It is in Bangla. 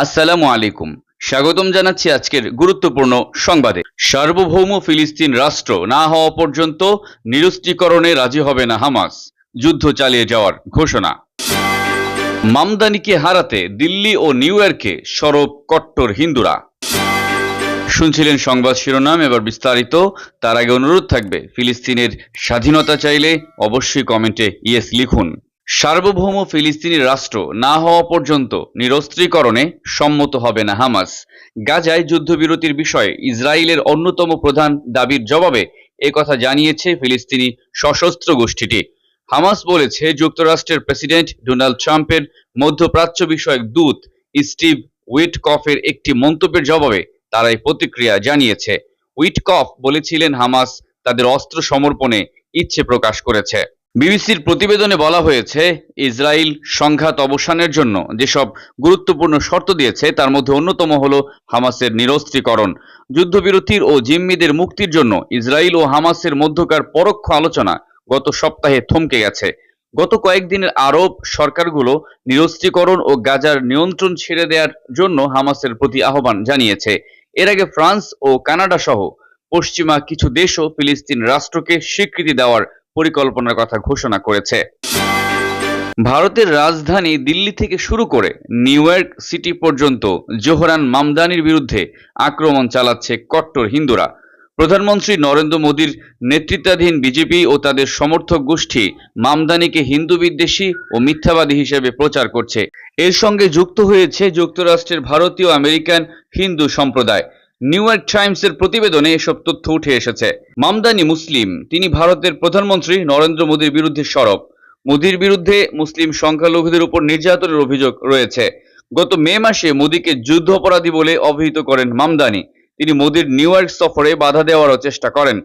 আসসালামু আলাইকুম। স্বাগতম জানাচ্ছি আজকের গুরুত্বপূর্ণ সংবাদে। সার্বভৌম ফিলিস্তিন রাষ্ট্র না হওয়া পর্যন্ত নিরস্ত্রীকরণে রাজি হবে না হামাস, যুদ্ধ চালিয়ে যাওয়ার ঘোষণা। মামদানিকে হারাতে দিল্লি ও নিউ ইয়র্কে সরব কট্টর হিন্দুরা। শুনছিলেন সংবাদ শিরোনাম, এবার বিস্তারিত। তার আগে অনুরোধ থাকবে, ফিলিস্তিনের স্বাধীনতা চাইলে অবশ্যই কমেন্টে ইয়েস লিখুন। সার্বভৌম ফিলিস্তিনি রাষ্ট্র না হওয়া পর্যন্ত নিরস্ত্রীকরণে সম্মত হবে না হামাস। গাজায় যুদ্ধবিরতির বিষয়ে ইসরায়েলের অন্যতম প্রধান দাবির জবাবে একথা জানিয়েছে ফিলিস্তিনি সশস্ত্র গোষ্ঠীটি। হামাস বলেছে, যুক্তরাষ্ট্রের প্রেসিডেন্ট ডোনাল্ড ট্রাম্পের মধ্যপ্রাচ্য বিষয়ক দূত স্টিভ উইটকফের একটি মন্তব্যের জবাবে তারা এই প্রতিক্রিয়া জানিয়েছে। উইটকফ বলেছিলেন, হামাস তাদের অস্ত্র সমর্পণে ইচ্ছে প্রকাশ করেছে। বিবিসির প্রতিবেদনে বলা হয়েছে, ইসরায়েল সংঘাত অবসানের জন্য যেসব গুরুত্বপূর্ণ শর্ত দিয়েছে তার মধ্যে অন্যতম হল হামাসের নিরস্ত্রীকরণ। যুদ্ধবিরতির ও জিম্মিদের মুক্তির জন্য ইসরায়েল ও হামাসের মধ্যকার পরোক্ষ আলোচনা গত সপ্তাহে থমকে গেছে। গত কয়েকদিনের আরব সরকারগুলো নিরস্ত্রীকরণ ও গাজার নিয়ন্ত্রণ ছেড়ে দেওয়ার জন্য হামাসের প্রতি আহ্বান জানিয়েছে। এর আগে ফ্রান্স ও কানাডা সহ পশ্চিমা কিছু দেশও ফিলিস্তিন রাষ্ট্রকে স্বীকৃতি দেওয়ার পরিকল্পনার কথা ঘোষণা করেছে। ভারতের রাজধানী দিল্লি থেকে শুরু করে নিউ ইয়র্ক সিটি পর্যন্ত জোহরান মামদানির বিরুদ্ধে আক্রমণ চালাচ্ছে কট্টর হিন্দুরা। প্রধানমন্ত্রী নরেন্দ্র মোদীর নেতৃত্বাধীন বিজেপি ও তাদের সমর্থক গোষ্ঠী মামদানিকে হিন্দু বিদ্বেষী ও মিথ্যাবাদী হিসেবে প্রচার করছে। এর সঙ্গে যুক্ত হয়েছে যুক্তরাষ্ট্রের ভারতীয় আমেরিকান হিন্দু সম্প্রদায়। নিউ ইয়র্ক টাইমসের প্রতিবেদনে এসব তথ্য উঠে এসেছে। মামদানি মুসলিম, তিনি ভারতের প্রধানমন্ত্রী নরেন্দ্র মোদীর বিরুদ্ধে সরব। মোদীর বিরুদ্ধে মুসলিম সংখ্যালঘুদের উপর নির্যাতনের অভিযোগ রয়েছে। গত মে মাসে মোদীকে যুদ্ধ অপরাধী বলে অভিহিত করেন মামদানি। তিনি মোদীর নিউ ইয়র্ক সফরে বাধা দেওয়ারও চেষ্টা করেন।